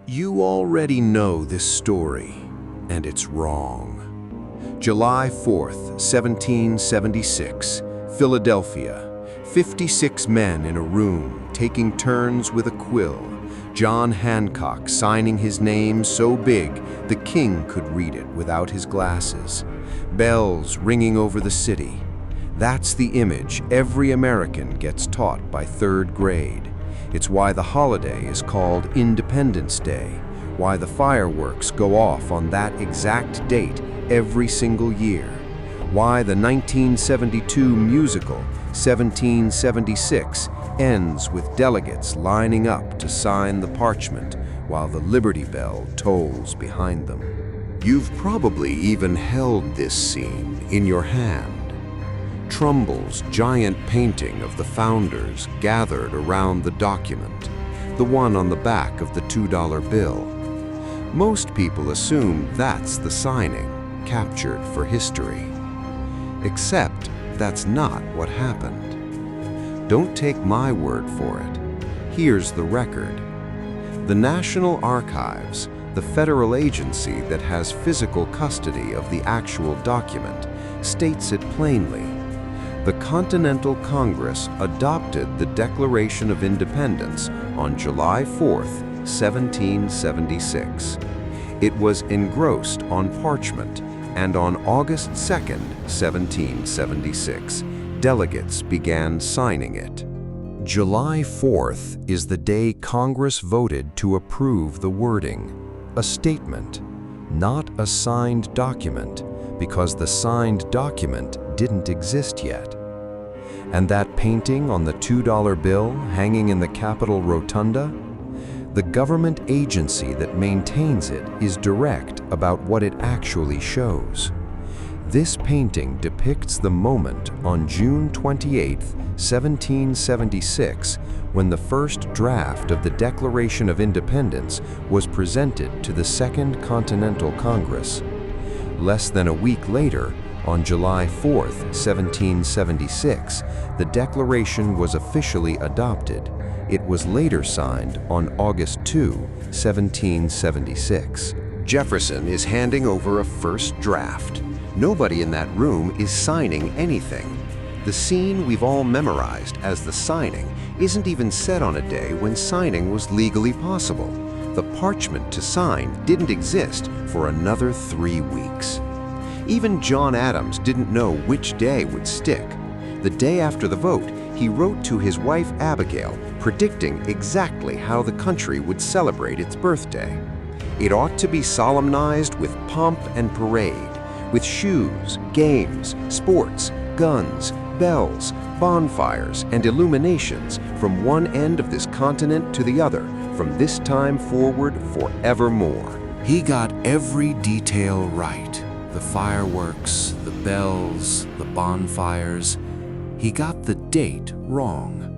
You already know this story, and it's wrong. July 4th, 1776, Philadelphia. 56 men in a room, taking turns with a quill. John Hancock signing his name so big the king could read it without his glasses. Bells ringing over the city. That's the image every American gets taught by third grade. It's why the holiday is called Independence Day, why the fireworks go off on that exact date every single year, why the 1972 musical 1776 ends with delegates lining up to sign the Parchment while the Liberty Bell tolls behind them. You've probably even held this scene in your hand. Trumbull's giant painting of the founders gathered around the document, the one on the back of the $2 bill. Most people assume that's the signing, captured for history. Except that's not what happened. Don't take my word for it. Here's the record. The National Archives, the federal agency that has physical custody of the actual document, states it plainly. The Continental Congress adopted the Declaration of Independence on July 4th, 1776. It was engrossed on parchment, and on August 2nd, 1776, delegates began signing it. July 4th is the day Congress voted to approve the wording, a statement, not a signed document, because the signed document didn't exist yet. And that painting on the $2 bill hanging in the Capitol Rotunda? The government agency that maintains it is direct about what it actually shows. This painting depicts the moment on June 28, 1776, when the first draft of the Declaration of Independence was presented to the Second Continental Congress. Less than a week later, on July 4, 1776, the Declaration was officially adopted. It was later signed on August 2, 1776. Jefferson is handing over a first draft. Nobody in that room is signing anything. The scene we've all memorized as the signing isn't even set on a day when signing was legally possible. The parchment to sign didn't exist for another 3 weeks. Even John Adams didn't know which day would stick. The day after the vote, he wrote to his wife Abigail, predicting exactly how the country would celebrate its birthday. It ought to be solemnized with pomp and parade, with shoes, games, sports, guns, bells, bonfires, and illuminations from one end of this continent to the other, from this time forward forevermore. He got every detail right. The fireworks, the bells, the bonfires. He got the date wrong.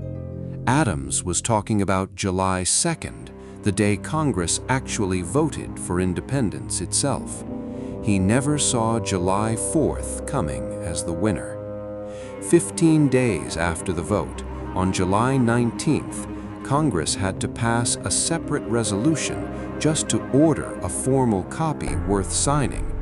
Adams was talking about July 2nd, the day Congress actually voted for independence itself. He never saw July 4th coming as the winner. 15 days after the vote, on July 19th, Congress had to pass a separate resolution just to order a formal copy worth signing,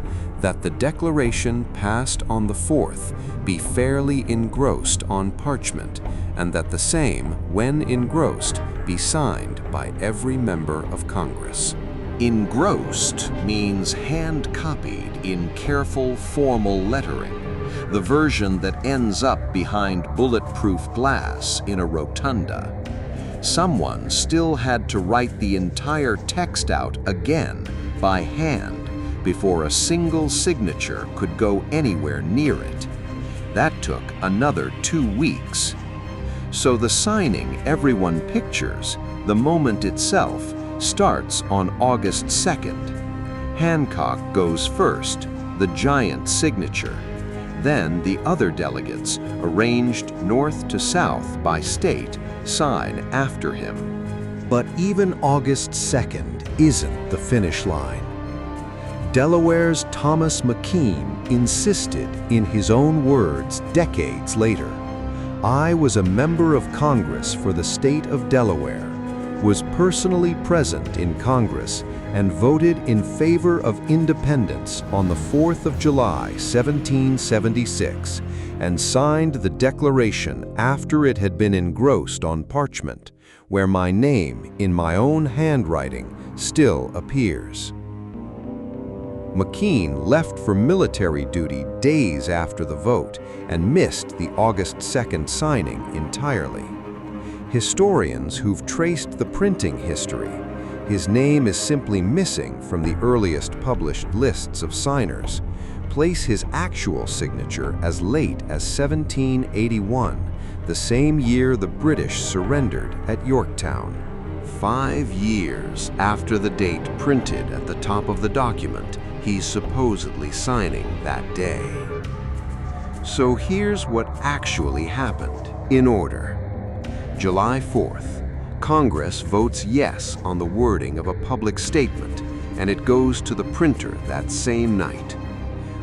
that the Declaration passed on the 4th be fairly engrossed on parchment, and that the same, when engrossed, be signed by every member of Congress. Engrossed means hand-copied in careful, formal lettering, the version that ends up behind bulletproof glass in a rotunda. Someone still had to write the entire text out again by hand before a single signature could go anywhere near it. That took another 2 weeks. So the signing everyone pictures, the moment itself, starts on August 2nd. Hancock goes first, the giant signature. Then the other delegates, arranged north to south by state, sign after him. But even August 2nd isn't the finish line. Delaware's Thomas McKean insisted, in his own words decades later, "I was a member of Congress for the state of Delaware. was personally present in Congress and voted in favor of independence on the 4th of July, 1776, and signed the Declaration after it had been engrossed on parchment, where my name, in my own handwriting, still appears. McKean left for military duty days after the vote and missed the August 2nd signing entirely. Historians who've traced the printing history, his name is simply missing from the earliest published lists of signers, place his actual signature as late as 1781, the same year the British surrendered at Yorktown. 5 years after the date printed at the top of the document, he's supposedly signing that day. So here's what actually happened, in order. July 4th, Congress votes yes on the wording of a public statement, and it goes to the printer that same night.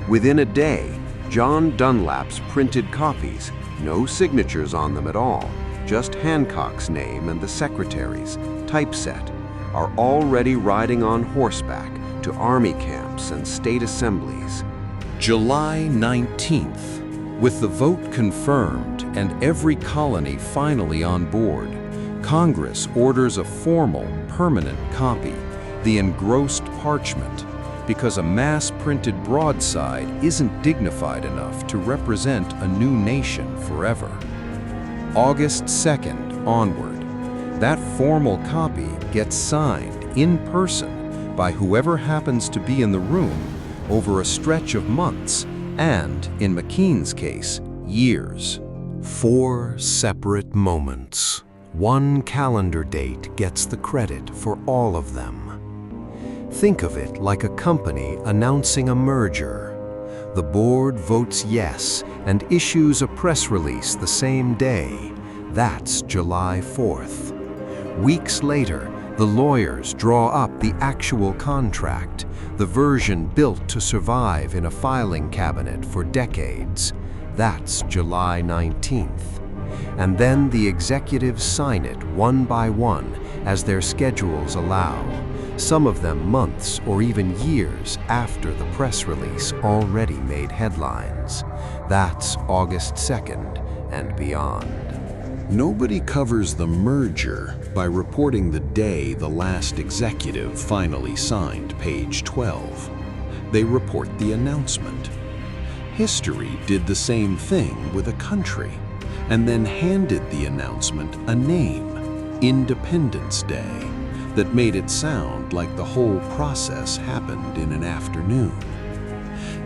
Within a day, John Dunlap's printed copies, no signatures on them at all, just Hancock's name and the secretary's, typeset, are already riding on horseback to army camps and state assemblies. July 19th, with the vote confirmed and every colony finally on board, Congress orders a formal, permanent copy, the engrossed parchment, because a mass-printed broadside isn't dignified enough to represent a new nation forever. August 2nd onward, that formal copy gets signed in person by whoever happens to be in the room over a stretch of months and, in McKean's case, years. 4 separate moments. One calendar date gets the credit for all of them. Think of it like a company announcing a merger. The board votes yes and issues a press release the same day. That's July 4th. Weeks later, the lawyers draw up the actual contract, the version built to survive in a filing cabinet for decades. That's July 19th. And then the executives sign it one by one as their schedules allow, some of them months or even years after the press release already made headlines. That's August 2nd and beyond. Nobody covers the merger by reporting the day the last executive finally signed page 12. They report the announcement. History did the same thing with a country, and then handed the announcement a name, Independence Day, that made it sound like the whole process happened in an afternoon.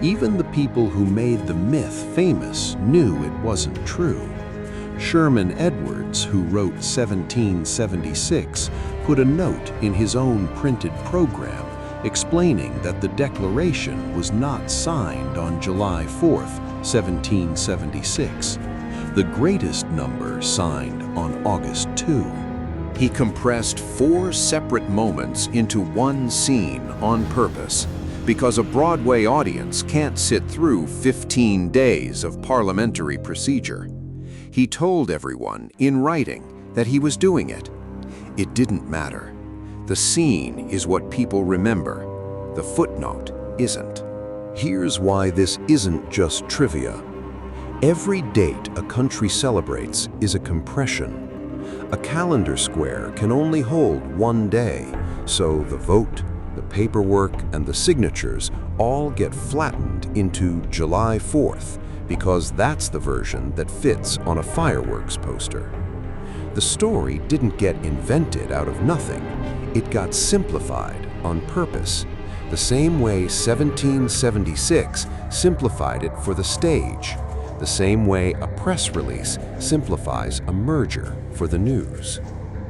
Even the people who made the myth famous knew it wasn't true. Sherman Edwards, who wrote 1776, put a note in his own printed program explaining that the Declaration was not signed on July 4th, 1776. The greatest number signed on August 2. He compressed 4 separate moments into one scene on purpose, because a Broadway audience can't sit through 15 days of parliamentary procedure. He told everyone in writing that he was doing it. It didn't matter. The scene is what people remember. The footnote isn't. Here's why this isn't just trivia. Every date a country celebrates is a compression. A calendar square can only hold one day, so the vote, the paperwork, and the signatures all get flattened into July 4th, because that's the version that fits on a fireworks poster. The story didn't get invented out of nothing. It got simplified on purpose, the same way 1776 simplified it for the stage, the same way a press release simplifies a merger for the news.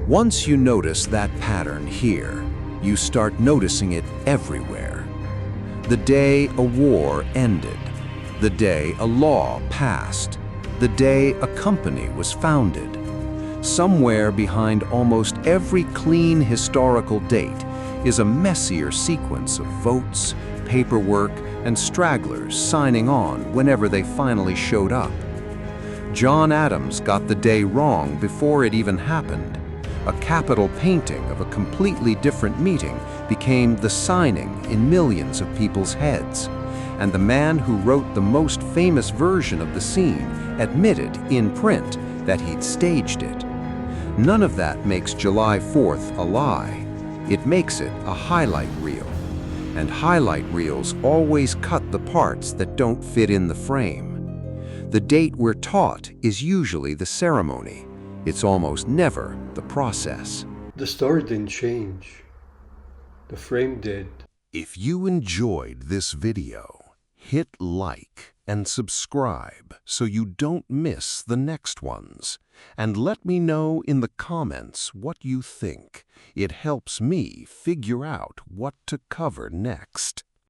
Once you notice that pattern here, you start noticing it everywhere. The day a war ended, the day a law passed, the day a company was founded. Somewhere behind almost every clean historical date is a messier sequence of votes, paperwork, and stragglers signing on whenever they finally showed up. John Adams got the day wrong before it even happened. A Capitol painting of a completely different meeting became the signing in millions of people's heads. And the man who wrote the most famous version of the scene admitted in print that he'd staged it. None of that makes July 4th a lie. It makes it a highlight reel. And highlight reels always cut the parts that don't fit in the frame. The date we're taught is usually the ceremony. It's almost never the process. The story didn't change. The frame did. If you enjoyed this video, hit like and subscribe so you don't miss the next ones. And let me know in the comments what you think. It helps me figure out what to cover next.